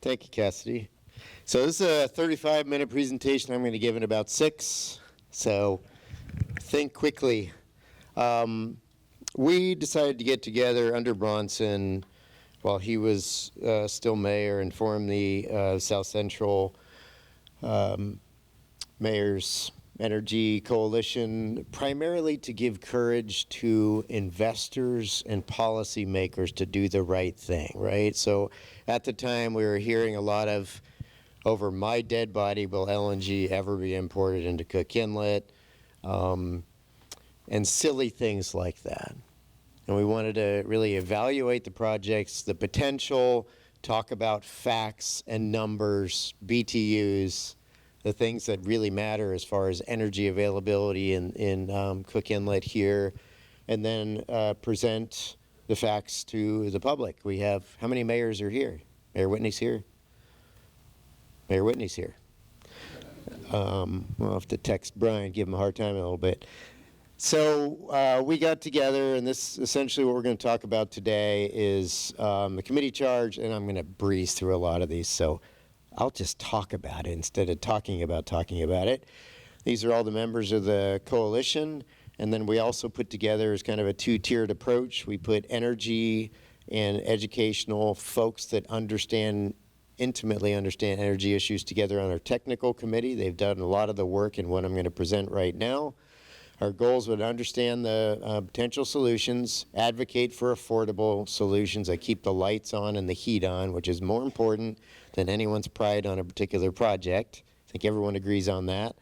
Thank you, Cassidy. So this is a 35-minute presentation. I'm going to give in about 6. So think quickly. We decided to get together under Bronson while he was still mayor and form the Southcentral Mayor's Energy Coalition, primarily to give courage to investors and policymakers to do the right thing, right? So at the time we were hearing a lot of, over my dead body will LNG ever be imported into Cook Inlet, and silly things like that. And we wanted to really evaluate the projects, the potential, talk about facts and numbers, BTUs, the things that really matter as far as energy availability in Cook Inlet here, and then present the facts to the public. We have, how many mayors are here? Mayor Whitney's here. Mayor Whitney's here. We'll have to text Brian, give him a hard time a little bit. So we got together, and this essentially what we're going to talk about today is the committee charge, and I'm going to breeze through a lot of these, so I'll just talk about it instead of talking about it. These are all the members of the coalition, and then we also put together as kind of a 2-tiered approach. We put energy and educational folks that intimately understand energy issues together on our technical committee. They've done a lot of the work in what I'm going to present right now. Our goals would understand the potential solutions, advocate for affordable solutions that keep the lights on and the heat on, which is more important than anyone's pride on a particular project. I think everyone agrees on that.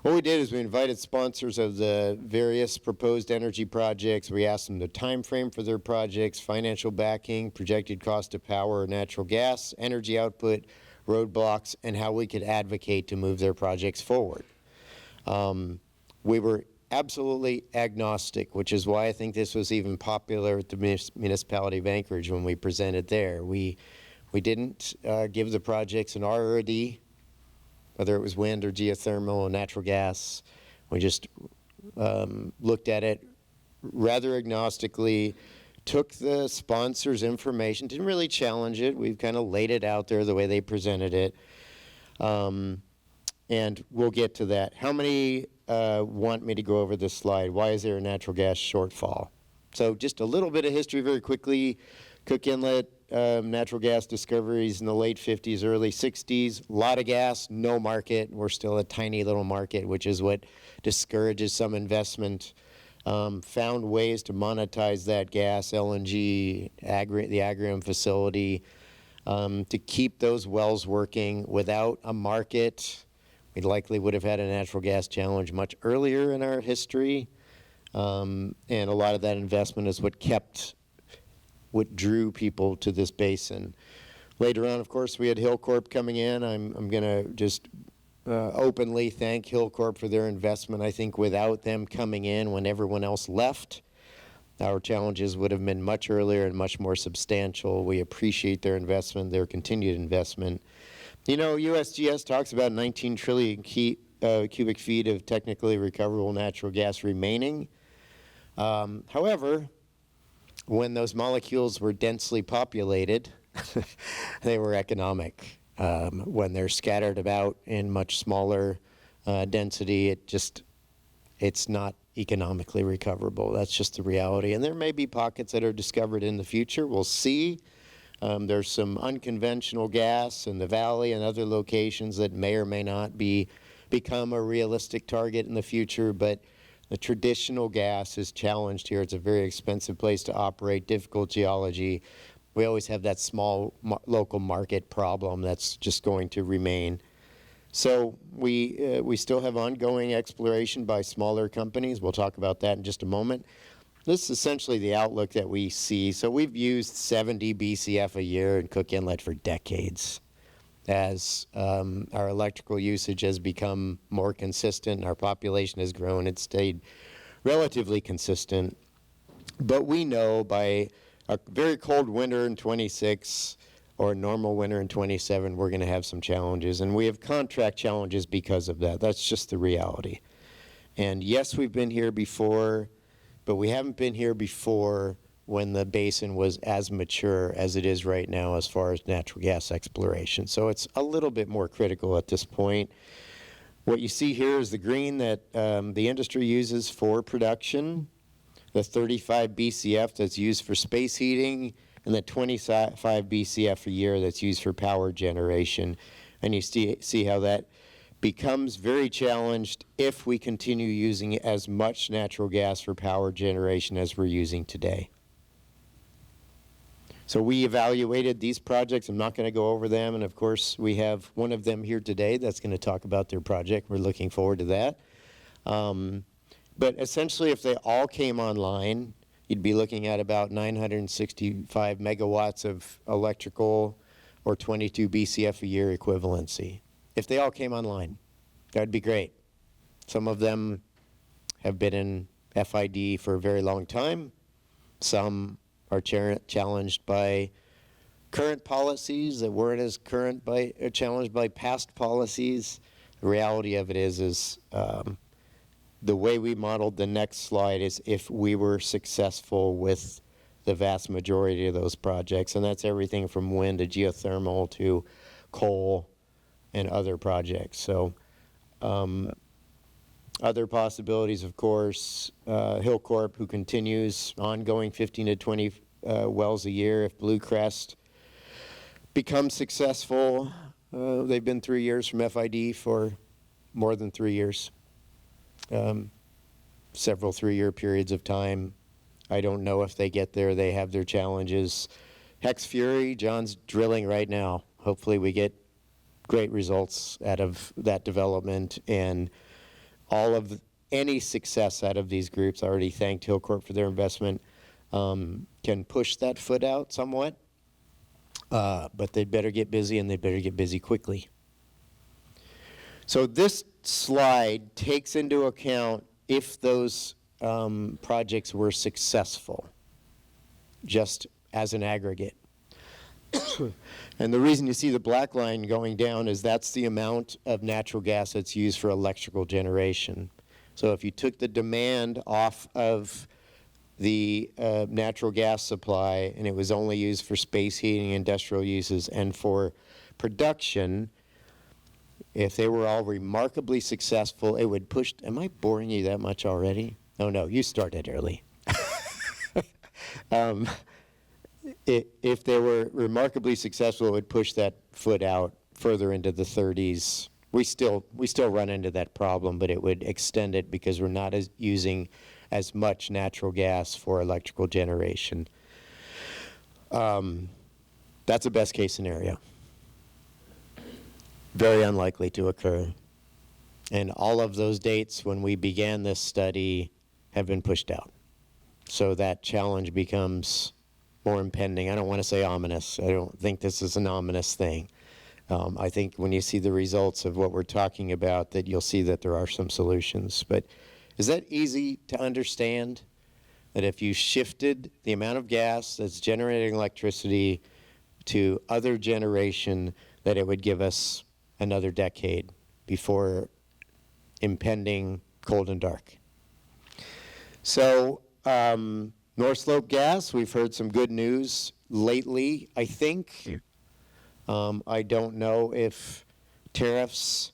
What we did is we invited sponsors of the various proposed energy projects. We asked them the time frame for their projects, financial backing, projected cost of power or natural gas, energy output, roadblocks, and how we could advocate to move their projects forward. We were absolutely agnostic, which is why I think this was even popular at the municipality of Anchorage when we presented there. We didn't give the projects an R or a D, whether it was wind or geothermal or natural gas. We just looked at it rather agnostically, took the sponsors' information, didn't really challenge it. We've kind of laid it out there the way they presented it. And we'll get to that. How many want me to go over this slide? Why is there a natural gas shortfall? So just a little bit of history very quickly. Cook Inlet natural gas discoveries in the late 50s, early 60s. A lot of gas, no market. We're still a tiny little market, which is what discourages some investment. Found ways to monetize that gas, LNG, the Agrium facility, to keep those wells working without a market. We likely would have had a natural gas challenge much earlier in our history, and a lot of that investment is what drew people to this basin. Later on, of course, we had Hillcorp coming in. I'm going to just openly thank Hillcorp for their investment. I think without them coming in when everyone else left, our challenges would have been much earlier and much more substantial. We appreciate their investment, their continued investment. You know, USGS talks about 19 trillion cubic feet of technically recoverable natural gas remaining. However, when those molecules were densely populated, they were economic. When they're scattered about in much smaller density, it's not economically recoverable. That's just the reality. And there may be pockets that are discovered in the future. We'll see. There's some unconventional gas in the valley and other locations that may or may not become a realistic target in the future, but the traditional gas is challenged here. It's a very expensive place to operate, difficult geology. We always have that small local market problem that's just going to remain. So we still have ongoing exploration by smaller companies. We'll talk about that in just a moment. This is essentially the outlook that we see. So we've used 70 BCF a year in Cook Inlet for decades. As our electrical usage has become more consistent, our population has grown, it's stayed relatively consistent. But we know by a very cold winter in 26 or a normal winter in 27, we're going to have some challenges. And we have contract challenges because of that. That's just the reality. And yes, we've been here before, but we haven't been here before when the basin was as mature as it is right now as far as natural gas exploration. So it's a little bit more critical at this point. What you see here is the green that the industry uses for production, the 35 BCF that's used for space heating, and the 25 BCF a year that's used for power generation. And you see how that becomes very challenged if we continue using as much natural gas for power generation as we're using today. So we evaluated these projects. I'm not going to go over them. And of course, we have one of them here today that's going to talk about their project. We're looking forward to that. But essentially, if they all came online, you'd be looking at about 965 megawatts of electrical or 22 BCF a year equivalency. If they all came online, that'd be great. Some of them have been in FID for a very long time. Some are challenged by current policies that weren't as challenged by past policies. The reality of it is the way we modeled the next slide is if we were successful with the vast majority of those projects, and that's everything from wind to geothermal to coal and other projects. So other possibilities, of course, Hillcorp, who continues ongoing 15 to 20 wells a year. If Blue Crest becomes successful, they've been 3 years from FID for more than 3 years, several 3-year periods of time. I don't know if they get there. They have their challenges. Hex Fury, John's drilling right now. Hopefully we get great results out of that development, and any success out of these groups, I already thanked Hillcorp for their investment, can push that foot out somewhat, but they'd better get busy, and they'd better get busy quickly. So this slide takes into account if those projects were successful, just as an aggregate. And the reason you see the black line going down is that's the amount of natural gas that's used for electrical generation. So if you took the demand off of the natural gas supply and it was only used for space heating, industrial uses, and for production, if they were all remarkably successful, it would push. Am I boring you that much already? Oh, no, you started early. If they were remarkably successful, it would push that foot out further into the 30s. We still run into that problem, but it would extend it because we're not using as much natural gas for electrical generation. That's a best case scenario. Very unlikely to occur. And all of those dates when we began this study have been pushed out. So that challenge becomes more impending. I don't want to say ominous. I don't think this is an ominous thing. I think when you see the results of what we're talking about, that you'll see that there are some solutions. But is that easy to understand? That if you shifted the amount of gas that's generating electricity to other generation, that it would give us another decade before impending cold and dark. So North Slope gas, we've heard some good news lately, I think. I don't know if tariffs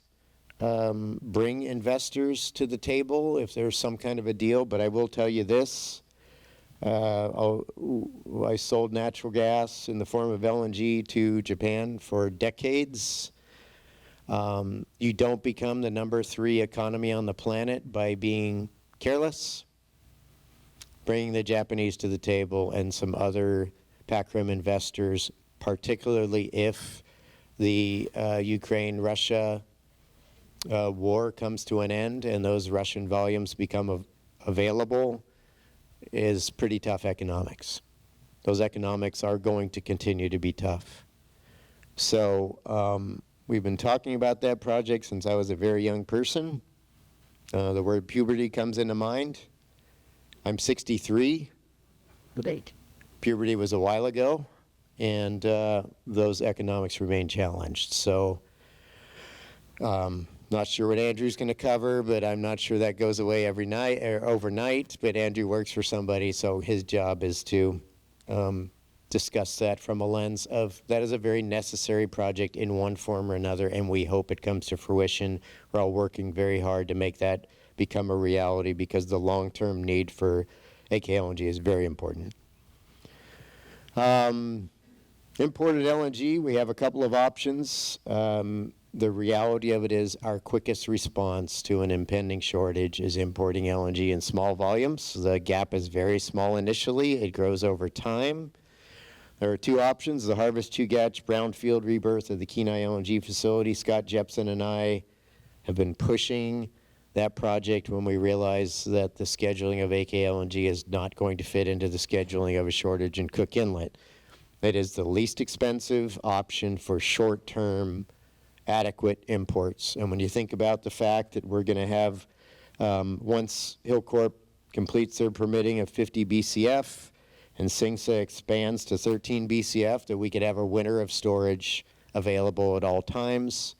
bring investors to the table, if there's some kind of a deal, but I will tell you this. I sold natural gas in the form of LNG to Japan for decades. You don't become the number 3 economy on the planet by being careless. Bringing the Japanese to the table and some other PAC-RIM investors, particularly if the Ukraine-Russia war comes to an end and those Russian volumes become available, is pretty tough economics. Those economics are going to continue to be tough. So we've been talking about that project since I was a very young person. The word puberty comes into mind. I'm 63. Great. Puberty was a while ago, and those economics remain challenged. So Not sure what Andrew's going to cover, but I'm not sure that goes away every night or overnight. But Andrew works for somebody, so his job is to discuss that from a lens of that is a very necessary project in one form or another, and we hope it comes to fruition. We're all working very hard to make that become a reality because the long-term need for AK LNG is very important. Imported LNG, we have a couple of options. The reality of it is our quickest response to an impending shortage is importing LNG in small volumes. The gap is very small initially. It grows over time. There are two options, the Harvest 2 Gatch brownfield rebirth of the Kenai LNG facility. Scott Jepson and I have been pushing that project when we realized that the scheduling of AK LNG is not going to fit into the scheduling of a shortage in Cook Inlet. It is the least expensive option for short-term adequate imports. And when you think about the fact that we're going to have, once Hillcorp completes their permitting of 50 BCF and SINGSA expands to 13 BCF, that we could have a winter of storage available at all times.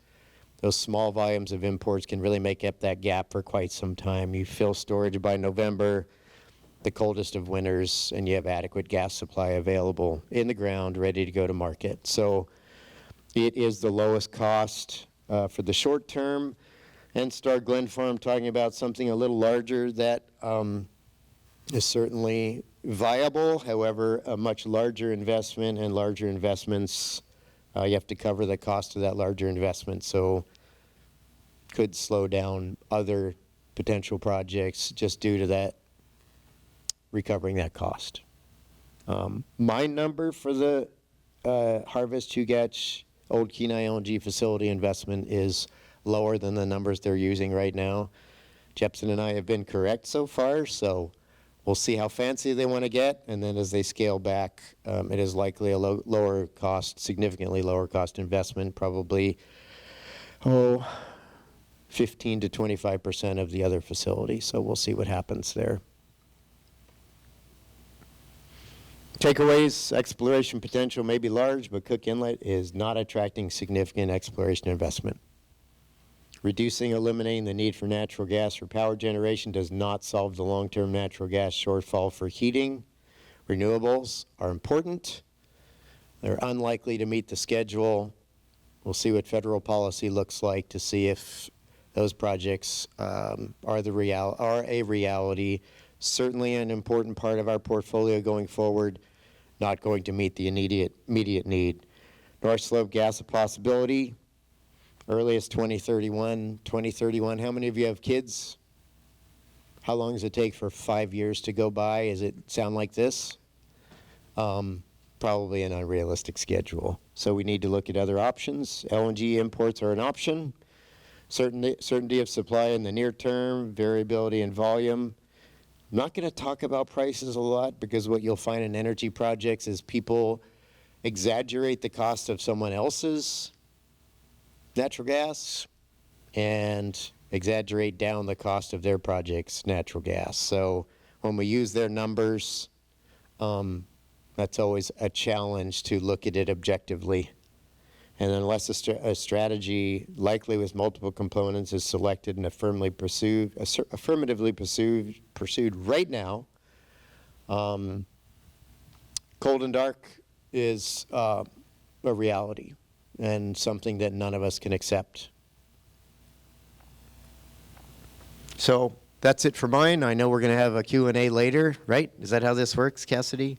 Those small volumes of imports can really make up that gap for quite some time. You fill storage by November, the coldest of winters, and you have adequate gas supply available in the ground, ready to go to market. So it is the lowest cost for the short term. And Star Glen Farm talking about something a little larger that is certainly viable. However, a much larger investment, and larger investments, you have to cover the cost of that larger investment. So could slow down other potential projects just due to that, recovering that cost. My number for the Harvest 2 Gatch Old Kenai LNG facility investment is lower than the numbers they're using right now. Jepson and I have been correct so far, so we'll see how fancy they want to get, and then as they scale back, it is likely a lower cost, significantly lower cost investment, probably 15 to 25% of the other facility. So we'll see what happens there. Takeaways, exploration potential may be large, but Cook Inlet is not attracting significant exploration investment. Reducing, eliminating the need for natural gas for power generation does not solve the long-term natural gas shortfall for heating. Renewables are important. They're unlikely to meet the schedule. We'll see what federal policy looks like to see if those projects are a reality. Certainly an important part of our portfolio going forward, not going to meet the immediate need. North Slope gas a possibility. Earliest 2031. 2031, how many of you have kids? How long does it take for 5 years to go by? Does it sound like this? Probably an unrealistic schedule. So we need to look at other options. LNG imports are an option. Certainty of supply in the near term, variability in volume. I'm not going to talk about prices a lot because what you'll find in energy projects is people exaggerate the cost of someone else's natural gas and exaggerate down the cost of their project's natural gas. So when we use their numbers, that's always a challenge to look at it objectively. And unless a strategy, likely with multiple components, is selected and affirmatively pursued right now, cold and dark is a reality and something that none of us can accept. So that's it for mine. I know we're going to have a Q&A later, right? Is that how this works, Cassidy?